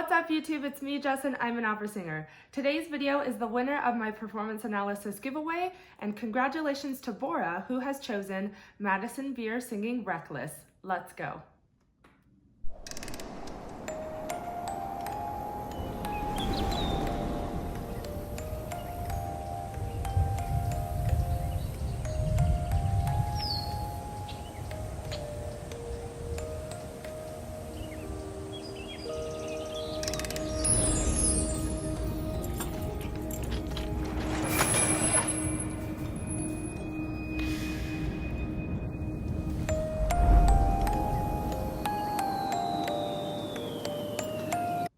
What's up YouTube? It's me, Jess, and I'm an opera singer. Today's video is the winner of my performance analysis giveaway, and congratulations to Bora, who has chosen Madison Beer singing Reckless. Let's go.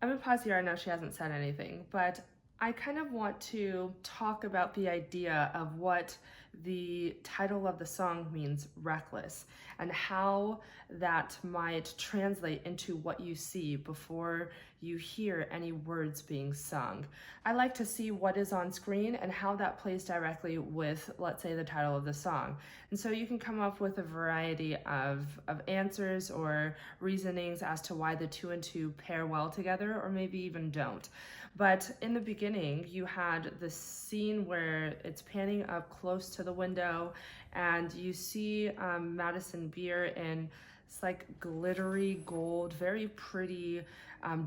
I'm gonna pause here. I know she hasn't said anything, but I kind of want to talk about the idea of what the title of the song means, reckless, and how that might translate into what you see before you hear any words being sung. I like to see what is on screen and how that plays directly with, let's say, the title of the song. And so you can come up with a variety of answers or reasonings as to why the two and two pair well together, or maybe even don't. But in the beginning, you had this scene where it's panning up close to the window and you see Madison Beer in this like glittery gold, very pretty,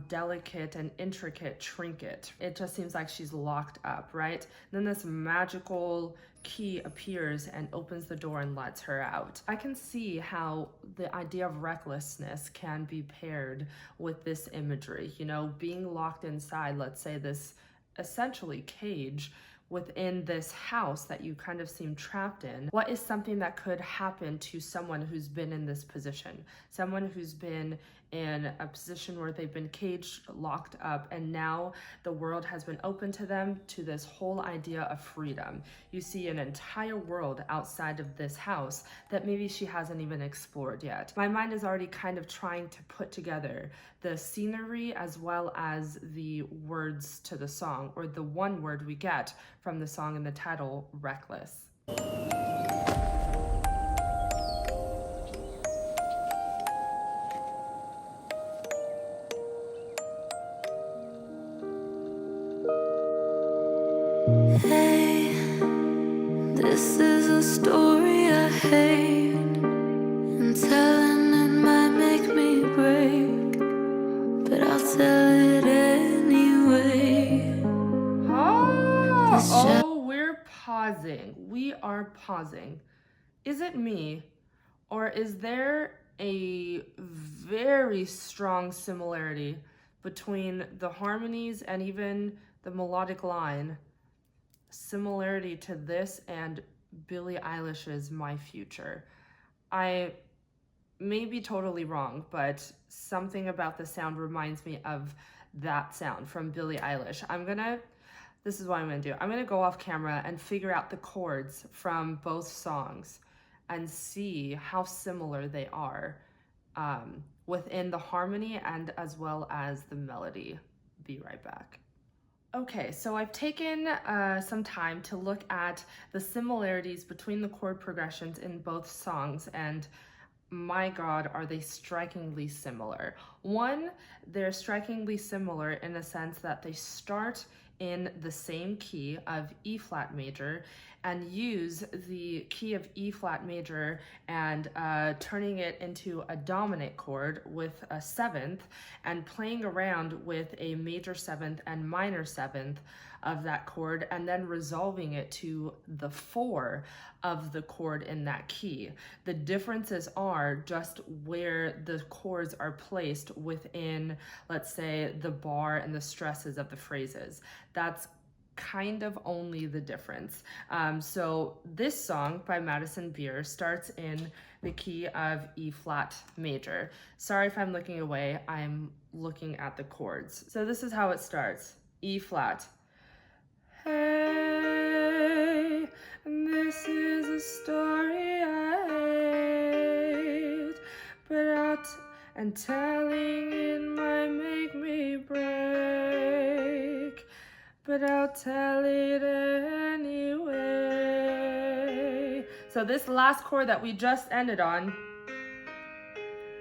delicate and intricate trinket. It just seems like she's locked up, right? Then this magical key appears and opens the door and lets her out. I can see how the idea of recklessness can be paired with this imagery, you know, being locked inside, let's say this essentially cage within this house that you kind of seem trapped in. What is something that could happen to someone who's been in this position? Someone who's been in a position where they've been caged, locked up, and now the world has been open to them to this whole idea of freedom. You see an entire world outside of this house that maybe she hasn't even explored yet. My mind is already kind of trying to put together the scenery as well as the words to the song, or the one word we get from the song in the title, Reckless. Hey, this is a story I hate, and telling it might make me break, but I'll tell it anyway. Oh, we're pausing. We are pausing. Is it me, or is there a very strong similarity between the harmonies and even the melodic line? Similarity to this and Billie Eilish's My Future. I may be totally wrong, but something about the sound reminds me of that sound from Billie Eilish. This is what I'm gonna do. I'm gonna go off camera and figure out the chords from both songs and see how similar they are within the harmony and as well as the melody. Be right back. Okay, so I've taken some time to look at the similarities between the chord progressions in both songs, and my God, are they strikingly similar. One, they're strikingly similar in the sense that they start in the same key of E flat major and use the key of E flat major and turning it into a dominant chord with a seventh and playing around with a major seventh and minor seventh of that chord, and then resolving it to the 4 of the chord in that key. The differences are just where the chords are placed within, let's say, the bar and the stresses of the phrases. That's kind of only the difference. So this song by Madison Beer starts in the key of E flat major. Sorry if I'm looking away, I'm looking at the chords. So this is how it starts. E flat. Hey, this is a story I hate, but and telling it might make me break, but I'll tell it anyway. So this last chord that we just ended on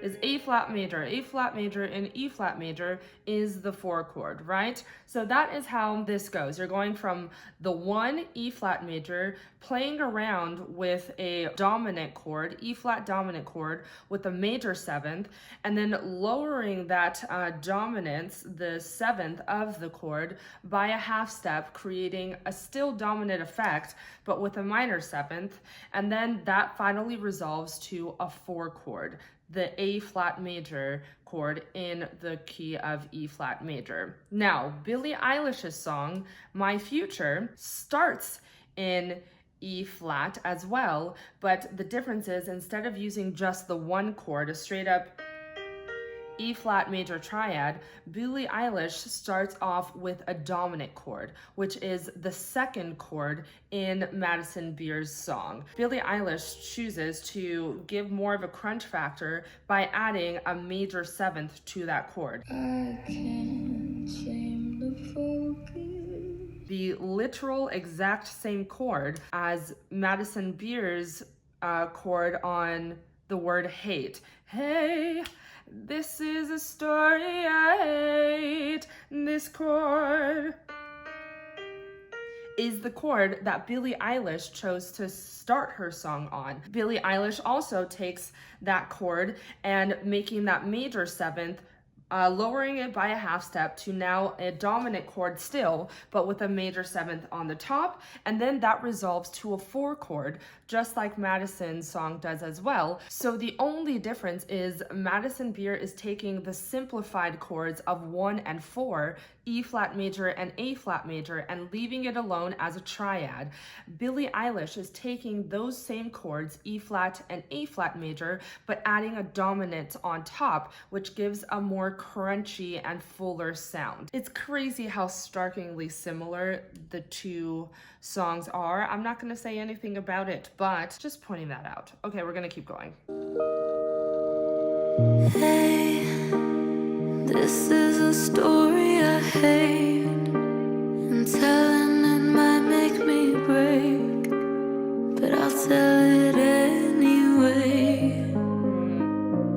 is A flat major. A flat major and E flat major is the 4 chord, right? So that is how this goes. You're going from the 1 E flat major, playing around with a dominant chord, E flat dominant chord with a major 7th, and then lowering that dominance, the 7th of the chord, by a half step, creating a still dominant effect, but with a minor 7th, and then that finally resolves to a 4 chord, the A flat major chord in the key of E flat major. Now, Billie Eilish's song, My Future, starts in E flat as well, but the difference is instead of using just the 1 chord, a straight up E flat major triad, Billie Eilish starts off with a dominant chord, which is the 2nd chord in Madison Beer's song. Billie Eilish chooses to give more of a crunch factor by adding a major 7th to that chord. I can't seem to focus. The literal exact same chord as Madison Beer's chord on the word hate. Hey, this is a story I hate. This chord is the chord that Billie Eilish chose to start her song on. Billie Eilish also takes that chord and making that major 7th, lowering it by a half step to now a dominant chord still, but with a major 7th on the top, and then that resolves to a 4 chord, just like Madison's song does as well. So the only difference is Madison Beer is taking the simplified chords of 1 and 4, E flat major and A flat major, and leaving it alone as a triad. Billie Eilish is taking those same chords, E flat and A flat major, but adding a dominant on top, which gives a more crunchy and fuller sound. It's crazy how starkly similar the two songs are. I'm not gonna say anything about it, but just pointing that out. Okay, we're gonna keep going. Hey, this is a story I hate, and telling it might make me break, but I'll tell it anyway.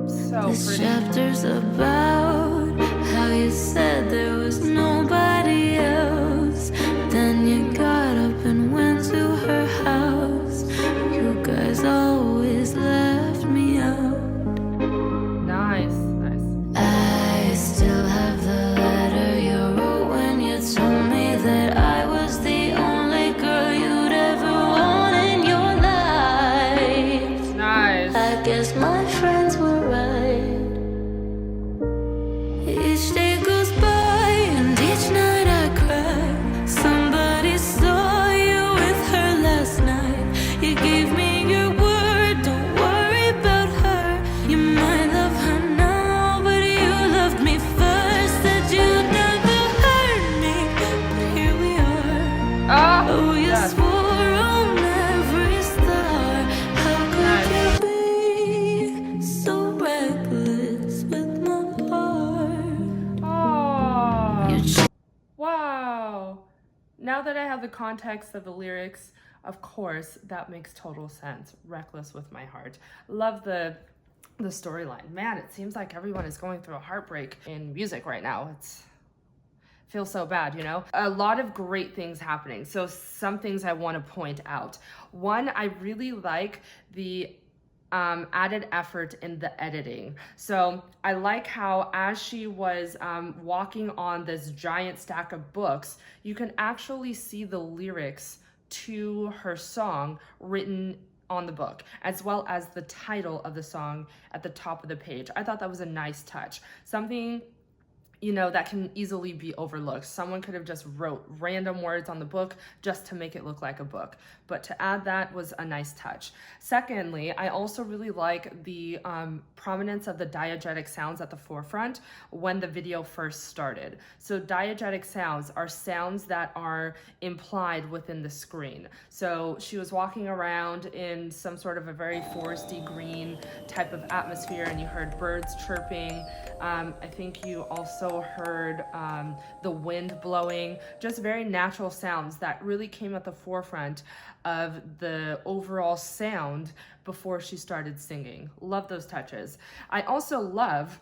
So This pretty. chapter's about how you said there was nobody else. Then you got up and went to her house. You guys always left me out. Nice, nice. I still have the letter you wrote when you told me that I was the only girl you'd ever want in your life. Nice. I guess my friends were right. Each day goes by and each night I cry. Somebody saw you with her last night. You gave me your word, don't worry about her. You might love her now, but you loved me first. Said you'd never hurt me, but here we are. Oh, you yes. swore on every star. How could you be so reckless with my heart? Oh. You Wow. Now that I have the context of the lyrics, of course, that makes total sense. Reckless with my heart. Love the storyline. Man, it seems like everyone is going through a heartbreak in music right now. It's feels so bad, you know? A lot of great things happening. So some things I want to point out. One, I really like the added effort in the editing. So I like how as she was walking on this giant stack of books, you can actually see the lyrics to her song written on the book, as well as the title of the song at the top of the page. I thought that was a nice touch. Something, you know, that can easily be overlooked. Someone could have just wrote random words on the book just to make it look like a book. But to add that was a nice touch. Secondly, I also really like the prominence of the diegetic sounds at the forefront when the video first started. So diegetic sounds are sounds that are implied within the screen. So she was walking around in some sort of a very foresty green type of atmosphere, and you heard birds chirping. I think you also also heard the wind blowing, just very natural sounds that really came at the forefront of the overall sound before she started singing. Love those touches. I also love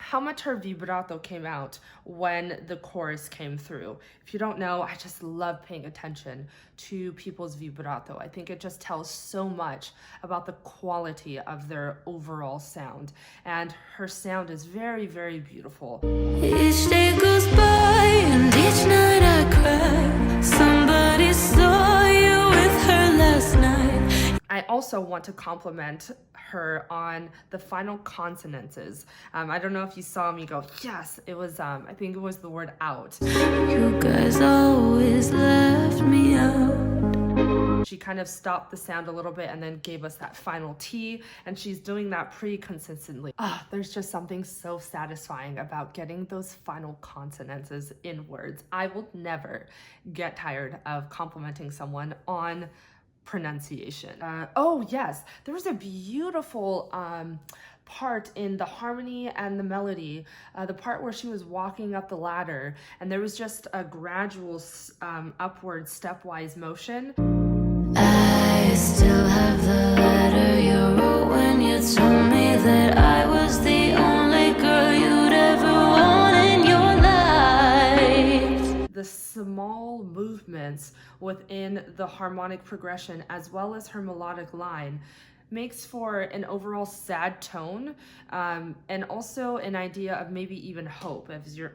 how much her vibrato came out when the chorus came through. If you don't know, I just love paying attention to people's vibrato. I think it just tells so much about the quality of their overall sound. And her sound is very, very beautiful. Each day goes by and each night I cry. Somebody saw you with her last night. I also want to compliment her on the final consonances. I don't know if you saw me go, yes, it was, I think it was the word out. You guys always left me out. She kind of stopped the sound a little bit and then gave us that final T, and she's doing that pretty consistently. There's just something so satisfying about getting those final consonances in words. I will never get tired of complimenting someone on pronunciation. Oh yes, there was a beautiful part in the harmony and the melody, the part where she was walking up the ladder and there was just a gradual upward stepwise motion. I still have the letter you wrote when you told me that I was the only girl you'd ever want in your life. The small movements within the harmonic progression as well as her melodic line makes for an overall sad tone, and also an idea of maybe even hope.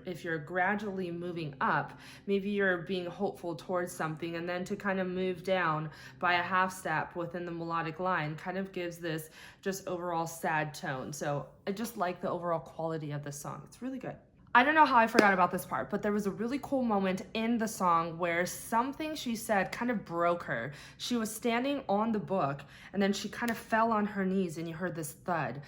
If you're gradually moving up, maybe you're being hopeful towards something, and then to kind of move down by a half step within the melodic line kind of gives this just overall sad tone. So I just like the overall quality of the song. It's really good. I don't know how I forgot about this part, but there was a really cool moment in the song where something she said kind of broke her. She was standing on the book and then she kind of fell on her knees and you heard this thud.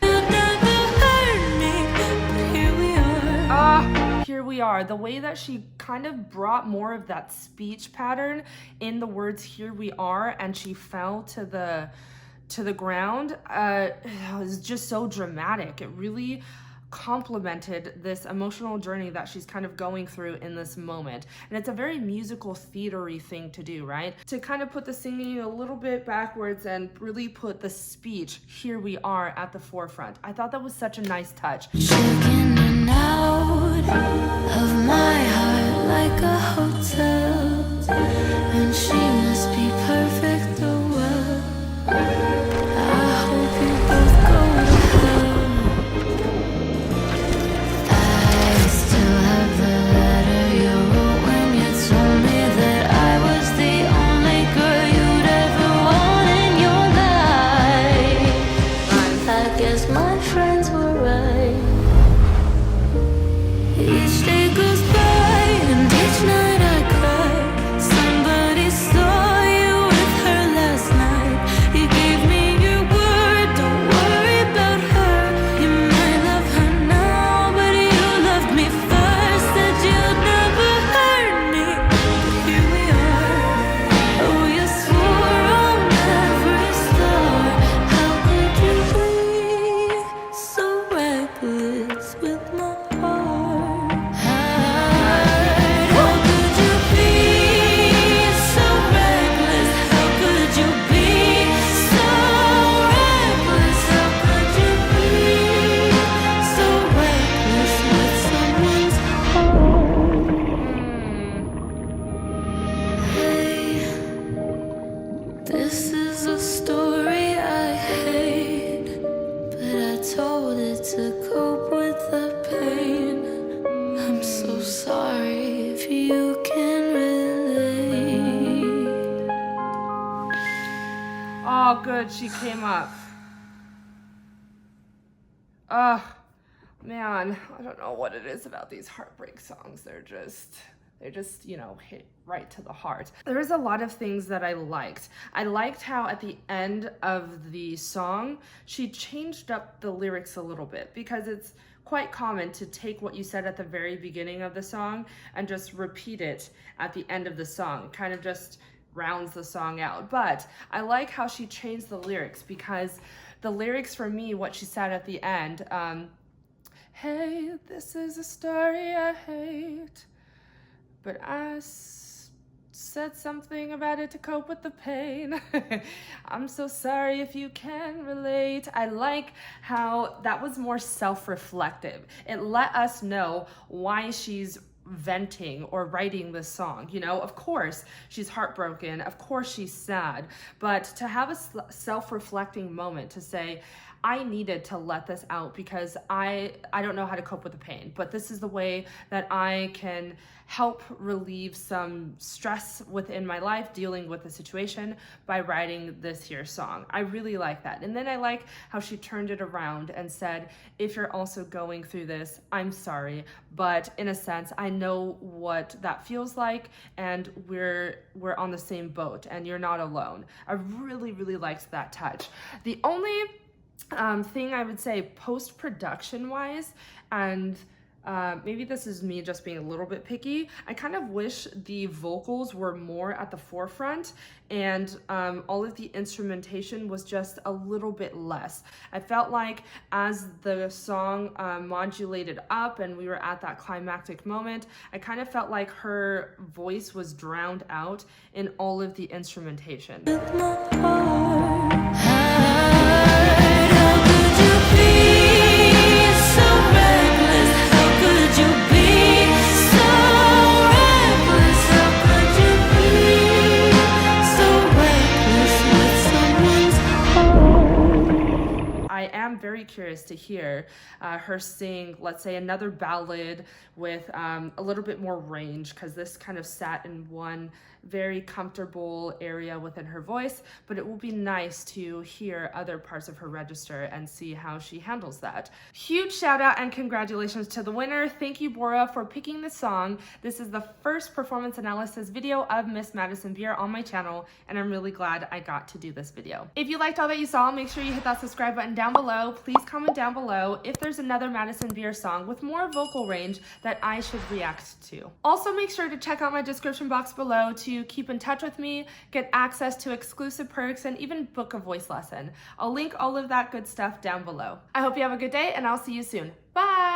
Here we are. The way that she kind of brought more of that speech pattern in the words "here we are" and she fell to the ground, it was just so dramatic. It really complemented this emotional journey that she's kind of going through in this moment. And it's a very musical theater-y thing to do, right? To kind of put the singing a little bit backwards and really put the speech "here we are" at the forefront. I thought that was such a nice touch. Checking in out of my heart like a hotel, and she must be perfect though well. I hope you both go to hell. I still have the letter you wrote when you told me that I was the only girl you'd ever want in your life. I guess my friends were right. Each day goes by and each night I cry. Somebody saw you with her last night. You gave me your word, don't worry about her. You might love her now, but you loved me first. Said you'd never hurt me, but here we are. Oh, you swore on every star. How could you be so reckless with my heart? How could you be so reckless? How could you be so reckless? How could you be so reckless with someone's heart? Hey, this is a story I hate, but I told it to cope with the pain. I'm so sorry if you can relate. Oh, good, she came up. Man, I don't know what it is about these heartbreak songs. They're just, hit right to the heart. There is a lot of things that I liked. I liked how at the end of the song, she changed up the lyrics a little bit, because it's quite common to take what you said at the very beginning of the song and just repeat it at the end of the song. It kind of just rounds the song out. But I like how she changed the lyrics, because the lyrics for me, what she said at the end, Hey, this is a story I hate, but I said something about it to cope with the pain. I'm so sorry if you can relate. I like how that was more self-reflective. It let us know why she's venting or writing this song. You know, of course she's heartbroken, of course she's sad, but to have a self-reflecting moment to say, I needed to let this out because I don't know how to cope with the pain, but this is the way that I can help relieve some stress within my life dealing with the situation by writing this here song. I really like that. And then I like how she turned it around and said, if you're also going through this, I'm sorry, but in a sense, I know what that feels like, and we're on the same boat and you're not alone. I really, really liked that touch. The only thing I would say post-production wise, and maybe this is me just being a little bit picky, I kind of wish the vocals were more at the forefront and all of the instrumentation was just a little bit less. I felt like as the song modulated up and we were at that climactic moment, I kind of felt like her voice was drowned out in all of the instrumentation. I am very curious to hear her sing, let's say, another ballad with a little bit more range, because this kind of sat in one very comfortable area within her voice, but it will be nice to hear other parts of her register and see how she handles that. Huge shout out and congratulations to the winner. Thank you, Bora, for picking this song. This is the first performance analysis video of Miss Madison Beer on my channel, and I'm really glad I got to do this video. If you liked all that you saw, make sure you hit that subscribe button down below. Please comment down below if there's another Madison Beer song with more vocal range that I should react to. Also, make sure to check out my description box below to keep in touch with me, get access to exclusive perks, and even book a voice lesson. I'll link all of that good stuff down below. I hope you have a good day, and I'll see you soon. Bye!